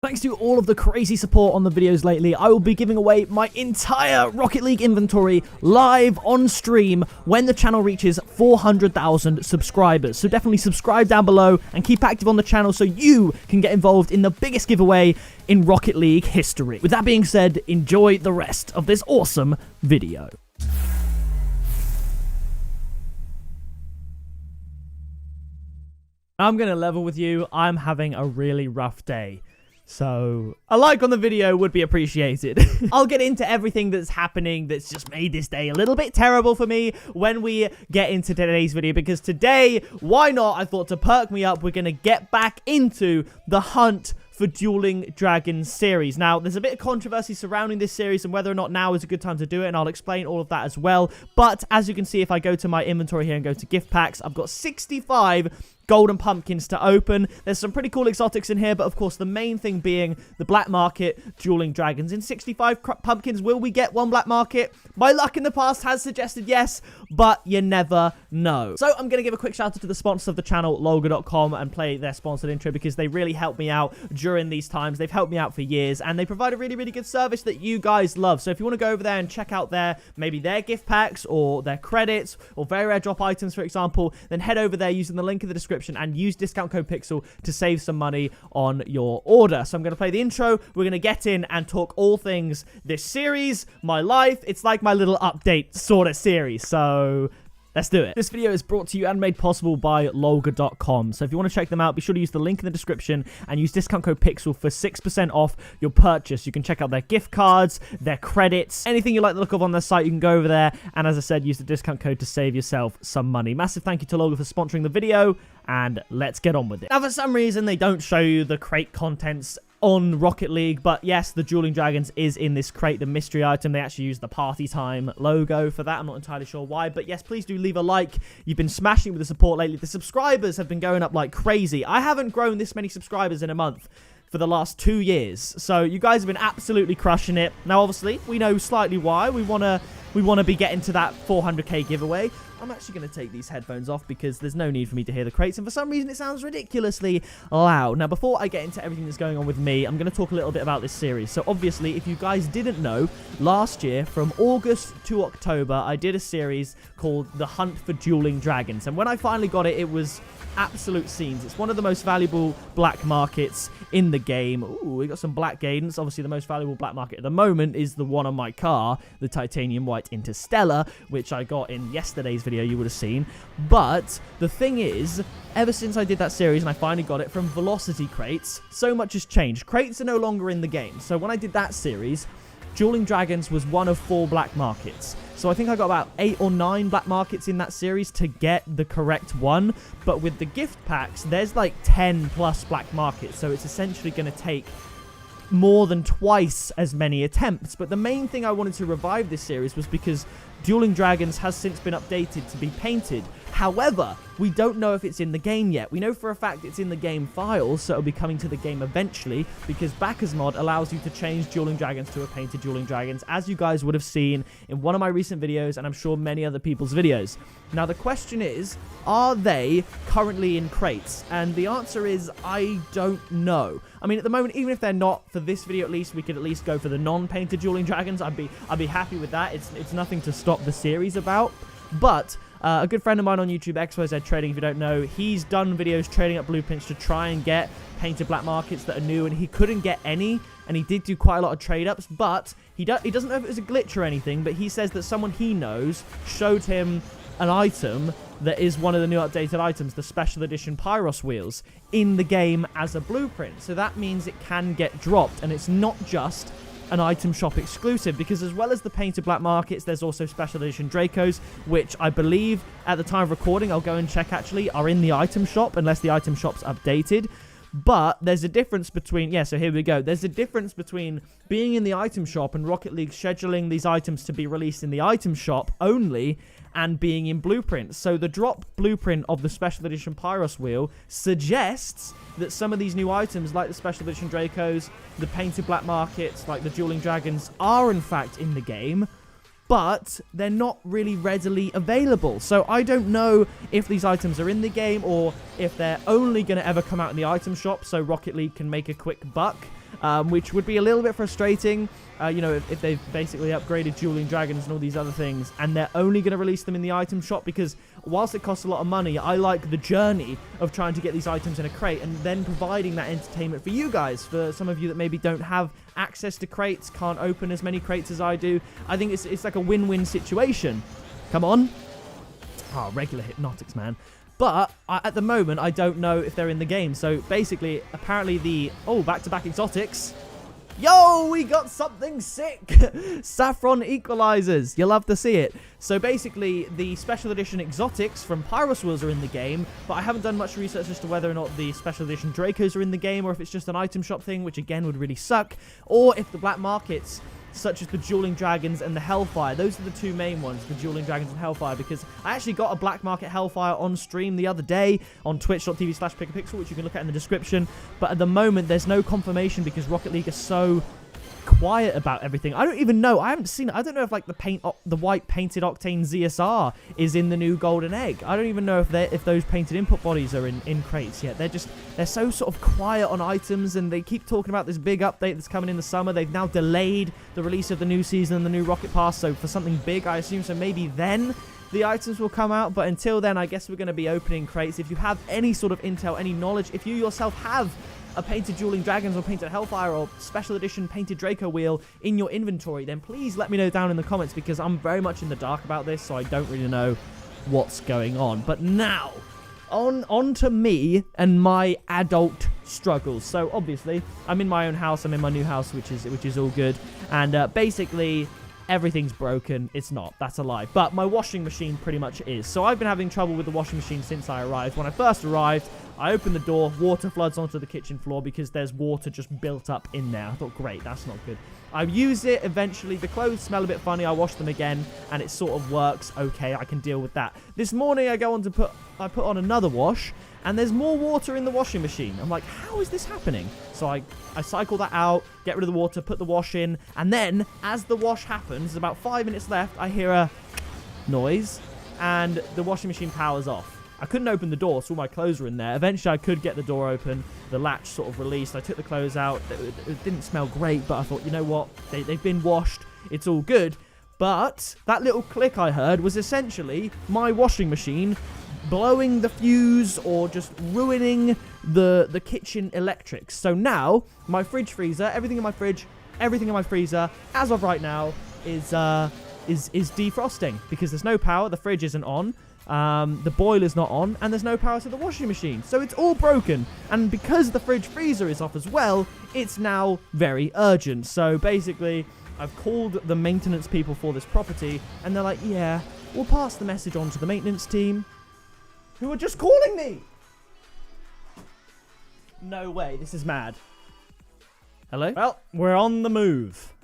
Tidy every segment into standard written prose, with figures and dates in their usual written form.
Thanks to all of the crazy support on the videos lately, I will be giving away my entire Rocket League inventory live on stream when the channel reaches 400,000 subscribers. So definitely subscribe down below and keep active on the channel so you can get involved in the biggest giveaway in Rocket League history. With that being said, enjoy the rest of this awesome video. I'm going to level with you. I'm having a really rough day. So, a like on the video would be appreciated. I'll get into everything that's happening that's just made this day a little bit terrible for me when we get into today's video. Because today, why not? I thought to perk me up, we're going to get back into the hunt for Dueling Dragons series. Now, there's a bit of controversy surrounding this series and whether or not now is a good time to do it, and I'll explain all of that as well. But, as you can see, if I go to my inventory here and go to gift packs, I've got 65 golden pumpkins to open. There's some pretty cool exotics in here, but of course the main thing being the black market Dueling Dragons. In 65 pumpkins, will we get one black market? My luck in the past has suggested yes, but you never know. So I'm going to give a quick shout out to the sponsor of the channel, logo.com, and play their sponsored intro because they really helped me out during these times. They've helped me out for years and they provide a really, really good service that you guys love. So if you want to go over there and check out maybe their gift packs or their credits or very rare drop items, for example, then head over there using the link in the description and use discount code Pixel to save some money on your order. So I'm going to play the intro. We're going to get in and talk all things this series, my life. It's like my little update sort of series. So let's do it. This video is brought to you and made possible by logo.com. So if you want to check them out, be sure to use the link in the description and use discount code Pixel for 6% off your purchase. You can check out their gift cards, their credits, anything you like the look of on their site, you can go over there. And as I said, use the discount code to save yourself some money. Massive thank you to Logo for sponsoring the video, and let's get on with it. Now, for some reason, they don't show you the crate contents on Rocket League, but yes, the Dueling Dragons is in this crate, the mystery item. They actually use the party time logo for that. I'm not entirely sure why, but yes, please do leave a like. You've been smashing with the support lately. The subscribers have been going up like crazy. I haven't grown this many subscribers in a month for the last 2 years, so you guys have been absolutely crushing it. Now, obviously, we know slightly why. We want to be getting to that 400k giveaway. I'm actually going to take these headphones off because there's no need for me to hear the crates, and for some reason it sounds ridiculously loud. Now, before I get into everything that's going on with me, I'm going to talk a little bit about this series. So obviously, if you guys didn't know, last year from August to October, I did a series called The Hunt for Dueling Dragons, and when I finally got it, it was absolute scenes. It's one of the most valuable black markets in the game. Ooh, we got some black Gadens. Obviously, the most valuable black market at the moment is the one on my car, the titanium white Interstellar, which I got in yesterday's video you would have seen. But the thing is, ever since I did that series and I finally got it from Velocity crates, so much has changed. Crates are no longer in the game. So when I did that series, Dueling Dragons was one of 4 black markets. So I think I got about 8 or 9 black markets in that series to get the correct one. But with the gift packs, there's like 10 plus black markets. So it's essentially going to take more than twice as many attempts. But the main thing I wanted to revive this series was because Dueling Dragons has since been updated to be painted. However, we don't know if it's in the game yet. We know for a fact it's in the game files, so it'll be coming to the game eventually, because Backers Mod allows you to change Dueling Dragons to a painted Dueling Dragons, as you guys would have seen in one of my recent videos, and I'm sure many other people's videos. Now, the question is, are they currently in crates? And the answer is, I don't know. I mean, at the moment, even if they're not, for this video at least, we could at least go for the non-painted Dueling Dragons. I'd be happy with that. It's nothing to stop the series about. But a good friend of mine on YouTube, XYZ Trading, if you don't know, he's done videos trading up blueprints to try and get painted black markets that are new, and he couldn't get any, and he did do quite a lot of trade-ups, but he doesn't know if it was a glitch or anything, but he says that someone he knows showed him an item that is one of the new updated items, the special edition Pyros wheels, in the game as a blueprint. So that means it can get dropped, and it's not just an item shop exclusive, because as well as the painted black markets, there's also special edition Dracos, which I believe at the time of recording, I'll go and check actually, are in the item shop, unless the item shop's updated. But there's a difference between, yeah, so here we go. There's a difference between being in the item shop and Rocket League scheduling these items to be released in the item shop only, and being in blueprints. So the drop blueprint of the special edition Pyros wheel suggests that some of these new items, like the special edition Dracos, the painted black markets, like the Dueling Dragons, are in fact in the game, but they're not really readily available. So I don't know if these items are in the game or if they're only going to ever come out in the item shop so Rocket League can make a quick buck. which would be a little bit frustrating. You know, if they've basically upgraded Dueling Dragons and all these other things, and they're only going to release them in the item shop, because whilst it costs a lot of money, I like the journey of trying to get these items in a crate and then providing that entertainment for you guys. For some of you that maybe don't have access to crates, can't open as many crates as I do, I think it's like a win-win situation. Come on. Oh, regular Hypnotics, man. But at the moment, I don't know if they're in the game. So basically, apparently the... Oh, back-to-back exotics. Yo, we got something sick. Saffron equalizers. You'll love to see it. So basically, the special edition exotics from Pyroswills are in the game, but I haven't done much research as to whether or not the special edition Dracos are in the game, or if it's just an item shop thing, which again would really suck, or if the black markets, such as the Dueling Dragons and the Hellfire. Those are the two main ones, the Dueling Dragons and Hellfire, because I actually got a black market Hellfire on stream the other day on twitch.tv/pickapixel, which you can look at in the description. But at the moment, there's no confirmation because Rocket League is so quiet about everything. I don't even know. I haven't seen it. I don't know if like the white painted Octane ZSR is in the new Golden Egg. I don't even know if those painted input bodies are in crates yet. They're so sort of quiet on items, and they keep talking about this big update that's coming in the summer. They've now delayed the release of the new season and the new Rocket Pass, so for something big, I assume. So maybe then the items will come out, but until then, I guess we're going to be opening crates. If you have any sort of intel, any knowledge, if you yourself have a painted Dueling Dragons or painted Hellfire or special edition painted Draco wheel in your inventory, then please let me know down in the comments, because I'm very much in the dark about this, so I don't really know what's going on. But now, on to me and my adult struggles. So obviously, I'm in my own house. I'm in my new house, which is all good. And basically, everything's broken. It's not. That's a lie. But my washing machine pretty much is. So I've been having trouble with the washing machine since I arrived. When I first arrived, I opened the door, water floods onto the kitchen floor because there's water just built up in there. I thought, great, that's not good. I use it eventually. The clothes smell a bit funny. I wash them again, and it sort of works. Okay, I can deal with that. This morning, I put on another wash, and there's more water in the washing machine. I'm like, how is this happening? So I cycle that out, get rid of the water, put the wash in, and then as the wash happens, about 5 minutes left, I hear a noise, and the washing machine powers off. I couldn't open the door, so all my clothes were in there. Eventually, I could get the door open. The latch sort of released. I took the clothes out. It didn't smell great, but I thought, you know what? They've been washed. It's all good. But that little click I heard was essentially my washing machine blowing the fuse or just ruining the kitchen electrics. So now, my fridge freezer, everything in my fridge, everything in my freezer, as of right now, is defrosting because there's no power. The fridge isn't on. The boiler's not on, and there's no power to the washing machine. So it's all broken. And because the fridge freezer is off as well, it's now very urgent. So basically, I've called the maintenance people for this property, and they're like, yeah, we'll pass the message on to the maintenance team, who are just calling me. No way, this is mad. Hello? Well, we're on the move.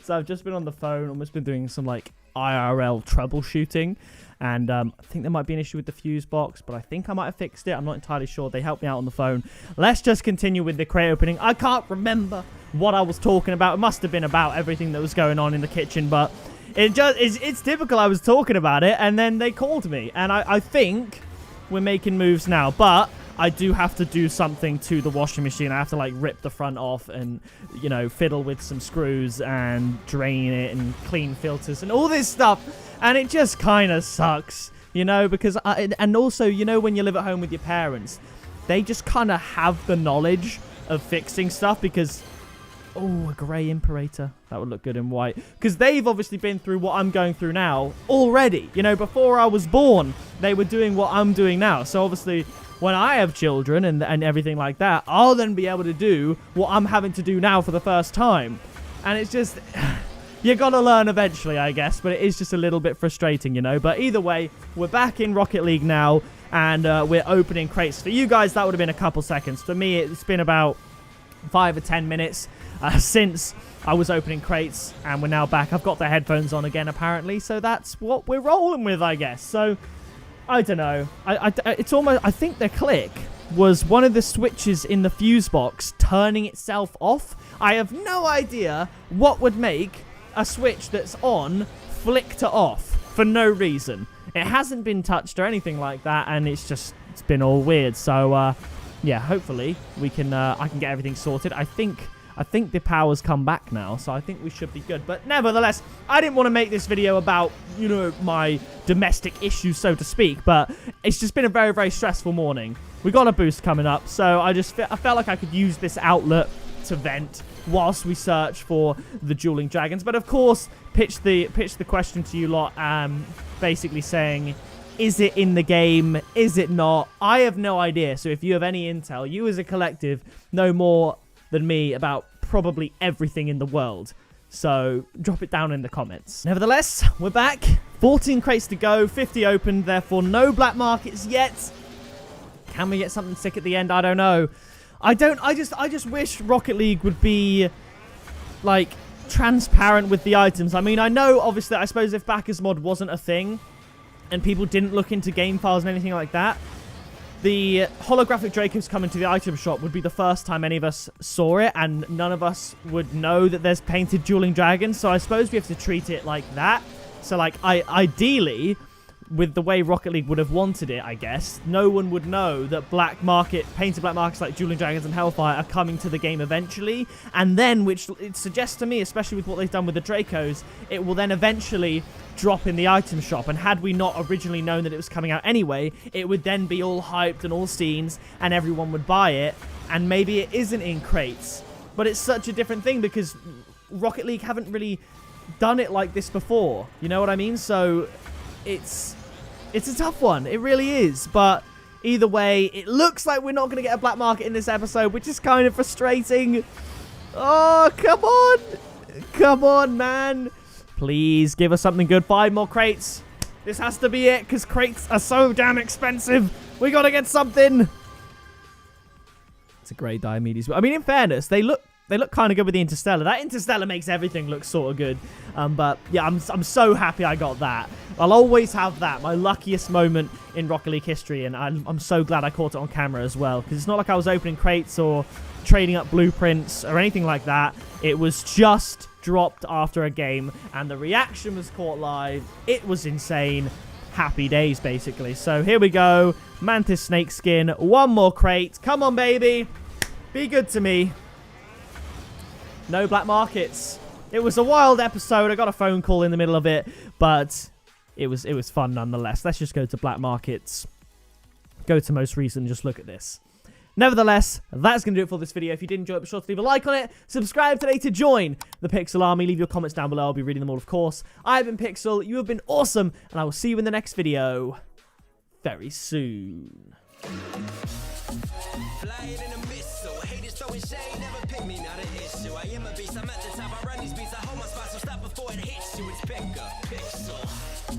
So I've just been on the phone, almost been doing some like IRL troubleshooting. And I think there might be an issue with the fuse box, but I think I might have fixed it. I'm not entirely sure. They helped me out on the phone. Let's just continue with the crate opening. I can't remember what I was talking about. It must have been about everything that was going on in the kitchen, but it's typical. I was talking about it, and then they called me. And I think we're making moves now, but I do have to do something to the washing machine. I have to like rip the front off and, you know, fiddle with some screws and drain it and clean filters and all this stuff. And it just kind of sucks, you know, because and also, you know, when you live at home with your parents, they just kind of have the knowledge of fixing stuff because, oh, a grey Imperator. That would look good in white. Because they've obviously been through what I'm going through now already. You know, before I was born, they were doing what I'm doing now. So obviously, when I have children and everything like that, I'll then be able to do what I'm having to do now for the first time. And it's just... you gotta learn eventually, I guess, but it is just a little bit frustrating, you know. But either way, we're back in Rocket League now, and we're opening crates. For you guys, that would have been a couple seconds. For me, it's been about 5 or 10 minutes since I was opening crates, and we're now back. I've got the headphones on again, apparently, so that's what we're rolling with, I guess. So, I don't know. It's almost... I think the click was one of the switches in the fuse box turning itself off. I have no idea what would make a switch that's on flick to off for no reason. It hasn't been touched or anything like that, and it's been all weird. So yeah, hopefully we can. I can get everything sorted. I think the power's come back now, so I think we should be good. But nevertheless, I didn't want to make this video about, you know, my domestic issues, so to speak. But it's just been a very, very stressful morning. We got a boost coming up, so I felt like I could use this outlet to vent whilst we search for the dueling dragons. But of course, pitch the question to you lot, basically saying, is it in the game? Is it not? I have no idea. So if you have any intel, you as a collective know more than me about probably everything in the world. So drop it down in the comments. Nevertheless, we're back. 14 crates to go, 50 opened, therefore no black markets yet. Can we get something sick at the end? I don't know. I just wish Rocket League would be, like, transparent with the items. I mean, I know, obviously, I suppose if backers mod wasn't a thing and people didn't look into game files and anything like that, the holographic Dracos coming to the item shop would be the first time any of us saw it, and none of us would know that there's painted dueling dragons. So I suppose we have to treat it like that. So, like, ideally, with the way Rocket League would have wanted it, I guess, no one would know that painted black markets like Dueling Dragons and Hellfire are coming to the game eventually. And then, which it suggests to me, especially with what they've done with the Dracos, it will then eventually drop in the item shop. And had we not originally known that it was coming out anyway, it would then be all hyped and all scenes, and everyone would buy it. And maybe it isn't in crates. But it's such a different thing because Rocket League haven't really done it like this before. You know what I mean? So it's a tough one. It really is. But either way, it looks like we're not going to get a black market in this episode, which is kind of frustrating. Oh, come on. Come on, man. Please give us something good. 5 more crates. This has to be it, because crates are so damn expensive. We got to get something. It's a grey Diomedes. I mean, in fairness, they look kind of good with the Interstellar. That Interstellar makes everything look sort of good. But yeah, I'm so happy I got that. I'll always have that, my luckiest moment in Rocket League history, and I'm so glad I caught it on camera as well, because it's not like I was opening crates or trading up blueprints or anything like that. It was just dropped after a game, and the reaction was caught live. It was insane. Happy days, basically. So here we go. Mantis snake skin. 1 more crate. Come on, baby. Be good to me. No black markets. It was a wild episode. I got a phone call in the middle of it, but it was fun nonetheless. Let's just go to black markets. Go to most recent. Just look at this. Nevertheless, that's going to do it for this video. If you did enjoy it, be sure to leave a like on it. Subscribe today to join the Pixel Army. Leave your comments down below. I'll be reading them all, of course. I've been Pixel. You have been awesome, and I will see you in the next video very soon. Flying in a missile, haters throwing shade, never pick me, not an issue. I am a beast, I'm at the top, I run these beats, I hold my spot, so stop before it hits you. It's pick up, pixel.